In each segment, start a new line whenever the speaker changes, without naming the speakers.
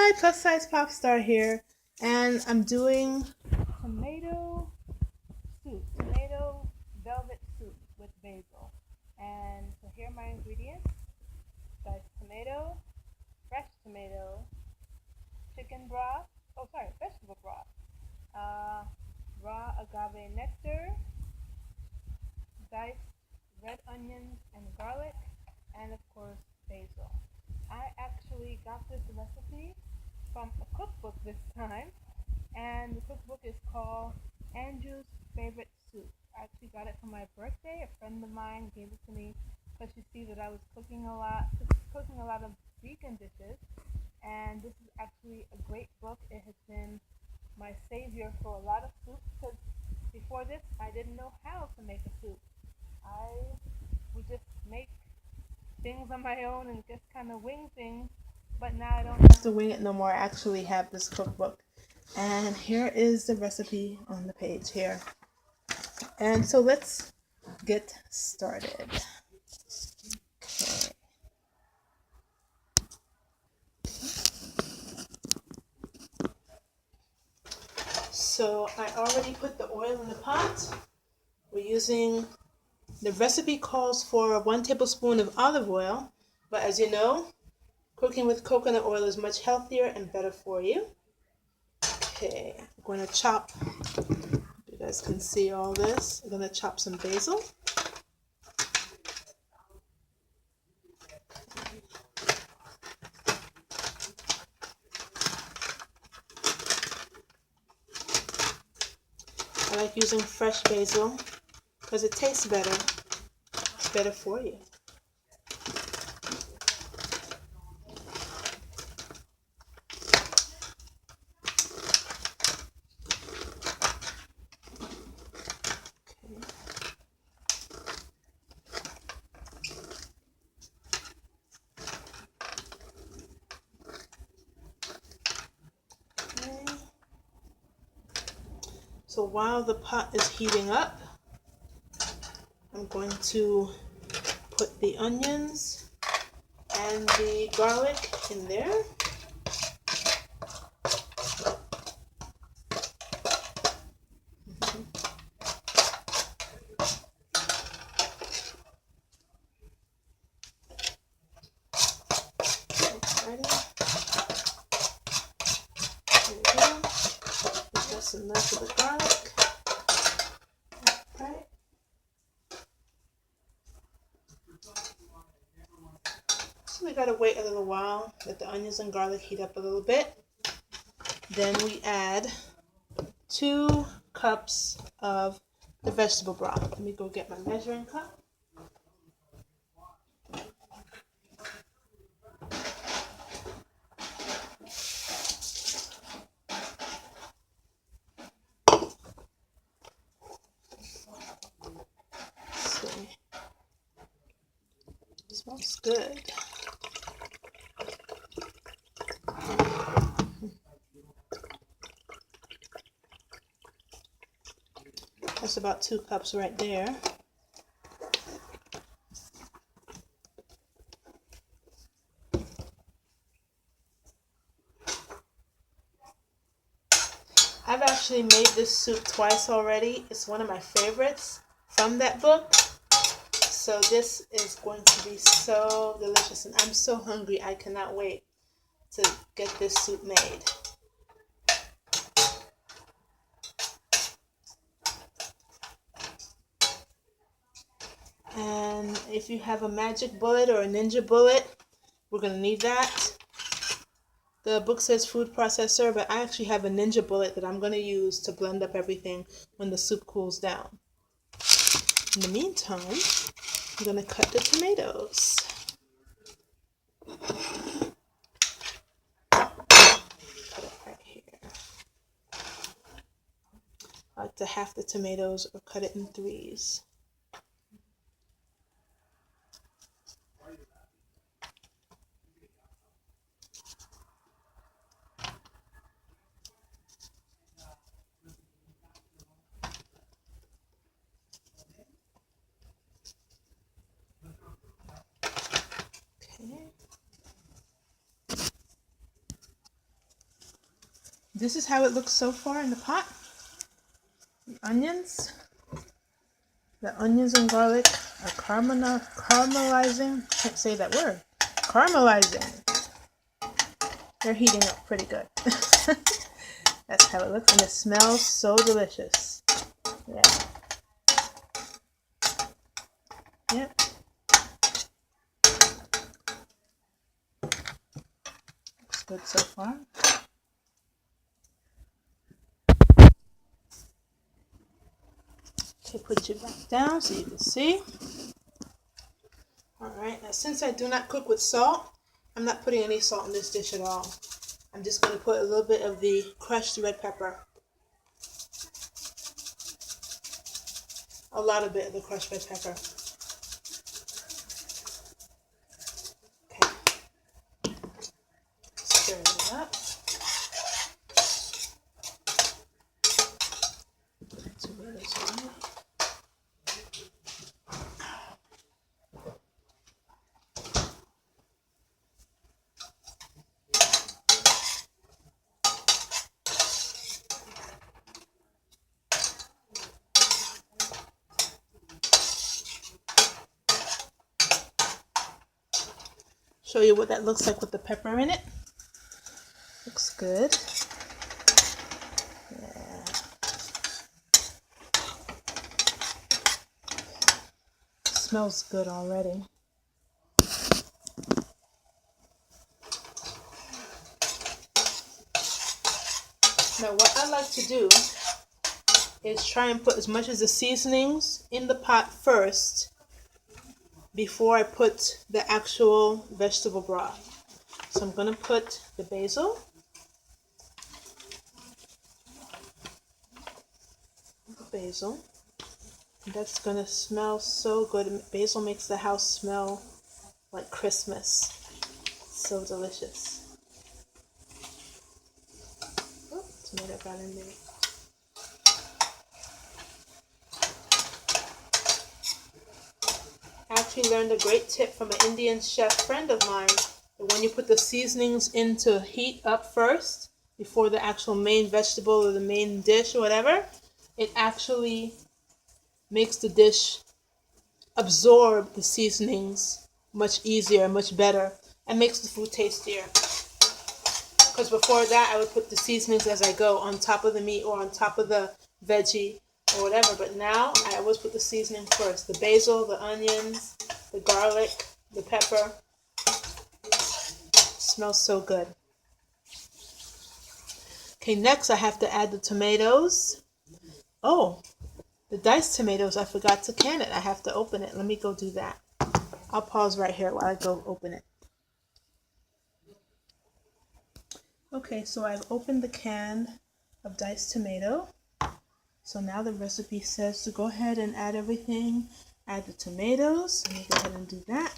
Hi, Plus Size Pop Star here, and I'm doing tomato soup, tomato velvet soup with basil. And so here are my ingredients: diced tomato, fresh tomato, chicken broth, vegetable broth, raw agave nectar, diced red onions and garlic, and of course basil. I actually got this recipe from a cookbook this time, and the cookbook is called Andrew's Favorite Soup. I actually got it for my birthday. A friend of mine gave it to me because she sees that I was cooking a lot of vegan dishes, and this is actually a great book. It has been my savior for a lot of soups because before this I didn't know how to make a soup. I would just make things on my own and just kind of wing things, but now I don't have to wing it no more. I actually have this cookbook, and here is the recipe on the page here. And so let's get started. Okay. So I already put the oil in the pot. We're using, the recipe calls for 1 tablespoon of olive oil, but as you know, cooking with coconut oil is much healthier and better for you. Okay, I'm going to chop, you guys can see all this. I'm going to chop some basil. I like using fresh basil because it tastes better. It's better for you. Okay. So while the pot is heating up, I'm going to put the onions and the garlic in there. There we go. Just enough of the garlic. Right. So we gotta wait a little while, let the onions and garlic heat up a little bit. Then we add 2 cups of the vegetable broth. Let me go get my measuring cup. See. Smells good. That's about 2 cups right there. I've actually made this soup twice already. It's one of my favorites from that book. So this is going to be so delicious, and I'm so hungry. I cannot wait to get this soup made. And if you have a magic bullet or a ninja bullet, we're going to need that. The book says food processor, but I actually have a ninja bullet that I'm going to use to blend up everything when the soup cools down. In the meantime, I'm going to cut the tomatoes. Cut it right here. I like to half the tomatoes or cut it in 3s. Okay.
This is how it looks so far in the pot. The onions and garlic are caramelizing. Can't say that word. Caramelizing. They're heating up pretty good. That's how it looks, and it smells so delicious. Yeah. Yep. Looks good so far. Okay, put you back down so you can see. Alright, now since I do not cook with salt, I'm not putting any salt in this dish at all. I'm just going to put a little bit of the crushed red pepper. A lot of it of the crushed red pepper. Okay. Stir it up. Tomatoes in there. Show you what that looks like with the pepper in it. Looks good. Yeah. Smells good already. Now what I like to do is try and put as much of the seasonings in the pot first before I put the actual vegetable broth. So I'm going to put the basil, That's going to smell so good. Basil makes the house smell like Christmas. So delicious. Oh, tomato got in there. I actually learned a great tip from an Indian chef friend of mine. That when you put the seasonings in to heat up first, before the actual main vegetable or the main dish or whatever, it actually makes the dish absorb the seasonings much easier, much better, and makes the food tastier. Because before that, I would put the seasonings as I go on top of the meat or on top of the veggie or whatever. But now, I always put the seasoning first. The basil, the onions, the garlic, the pepper. It smells so good. Okay, next I have to add the tomatoes. Oh, the diced tomatoes, I forgot to can it. I have to open it. Let me go do that. I'll pause right here while I go open it. Okay, so I've opened the can of diced tomato. So now the recipe says to go ahead and add everything. Add the tomatoes. Let me go ahead and do that.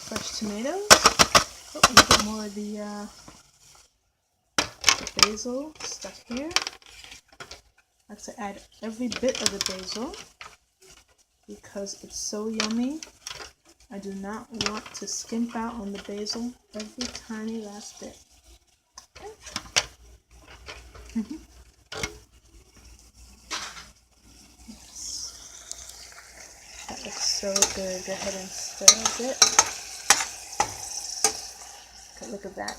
Fresh tomatoes. Oh, a little bit more of the basil stuff here. I like to add every bit of the basil because it's so yummy. I do not want to skimp out on the basil, every tiny last bit. Okay. Yes. That looks so good. Go ahead and stir a bit. Okay, look at that.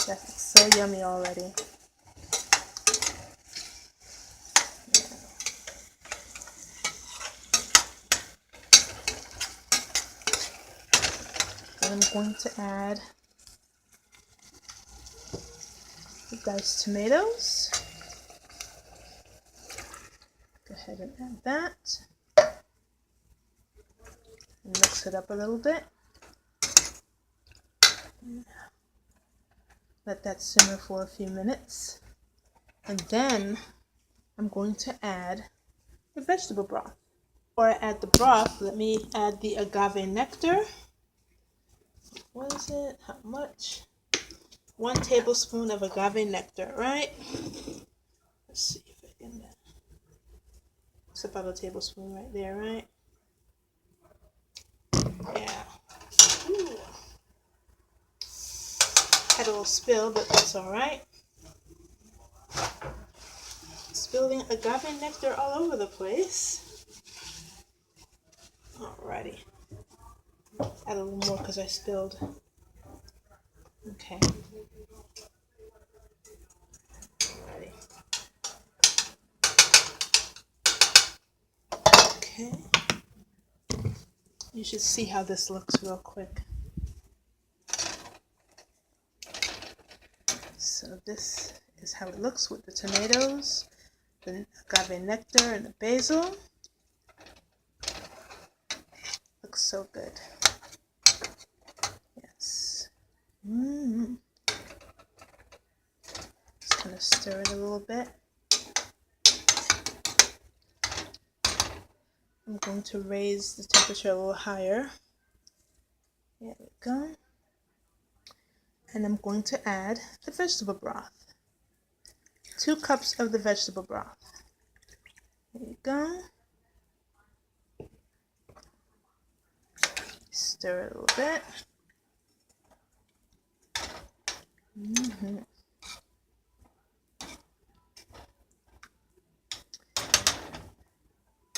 That looks so yummy already. I'm going to add the diced tomatoes. Go ahead and add that. And mix it up a little bit. Let that simmer for a few minutes. And then I'm going to add the vegetable broth. Before I add the broth, let me add the agave nectar. What is it? How much? 1 tablespoon of agave nectar, right? Let's see if I can. It's about a tablespoon right there, right? Yeah. Ooh. Had a little spill, but that's alright. Spilling agave nectar all over the place. Alrighty. Add a little more because I spilled. Okay. Alrighty. Okay. You should see how this looks real quick. So this is how it looks with the tomatoes, the agave nectar, and the basil. Looks so good. Yes. Just gonna stir it a little bit. I'm going to raise the temperature a little higher. There we go. And I'm going to add the vegetable broth. 2 cups of the vegetable broth. There you go. Stir it a little bit.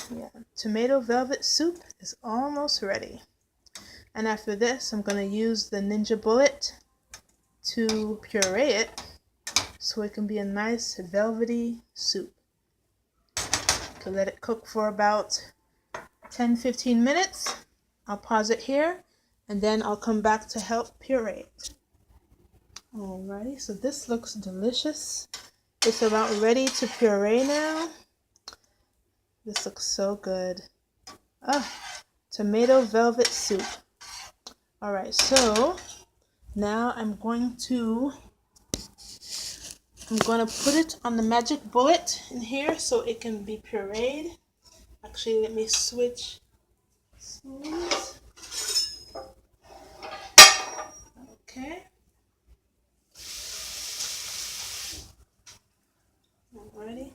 Yeah, tomato velvet soup is almost ready. And after this, I'm going to use the Ninja Bullet to puree it so it can be a nice velvety soup. You can let it cook for about 10-15 minutes. I'll pause it here and then I'll come back to help puree it. Alrighty, so this looks delicious. It's about ready to puree now. This looks so good. Tomato velvet soup. Alright, so now I'm going to put it on the magic bullet in here so it can be pureed. Actually, let me switch sleeves. Okay. Alrighty.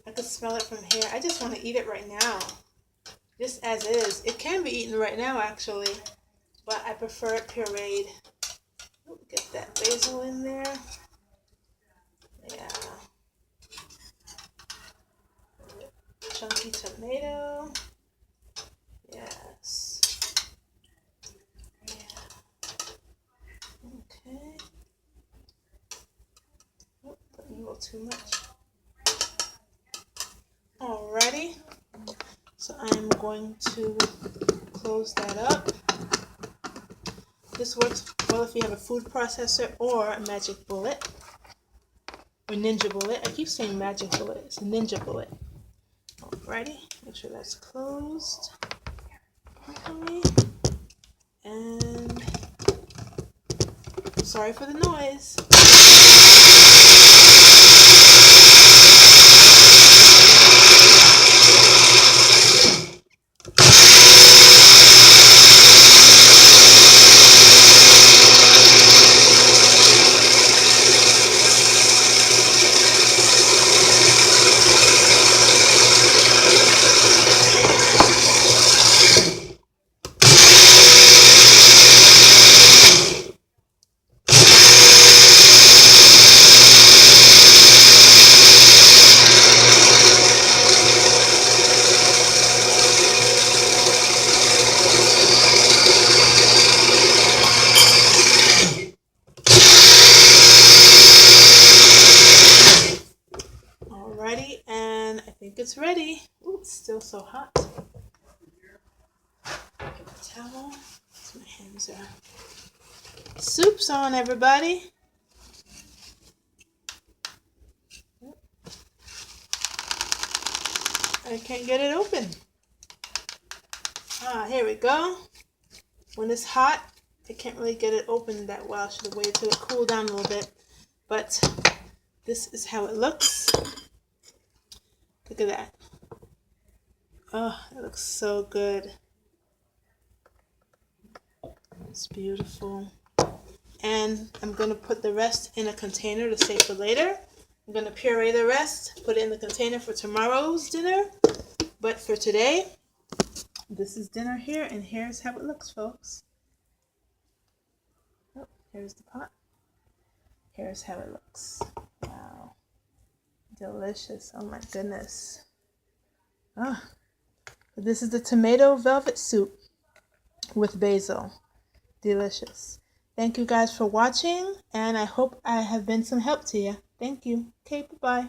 I can smell it from here. I just want to eat it right now. Just as is. It can be eaten right now actually, but I prefer it pureed. Get that basil in there. Yeah. Chunky tomato. Yes. Yeah. Okay. Oh, putting a little too much. Alrighty. So I'm going to close that up. This works well if you have a food processor or a magic bullet. Or Ninja Bullet. I keep saying magic bullet. It's a Ninja Bullet. Alrighty. Make sure that's closed properly. And sorry for the noise. Alrighty, and I think it's ready. Ooh, it's still so hot. Get a towel. My hands are. Soup's on, everybody. I can't get it open. Here we go. When it's hot, I can't really get it open that well. I should have waited till it cooled down a little bit. But this is how it looks. Look at that. Oh, it looks so good. It's beautiful. And I'm going to put the rest in a container to save for later. I'm going to puree the rest, put it in the container for tomorrow's dinner. But for today, This is dinner here, and here's how it looks, folks. Oh, here's the pot. Here's how it looks. Wow. Delicious. Oh my goodness. Ah, this is the tomato velvet soup with basil. Delicious. Thank you guys for watching, and I hope I have been some help to you. Thank you. Okay, bye-bye.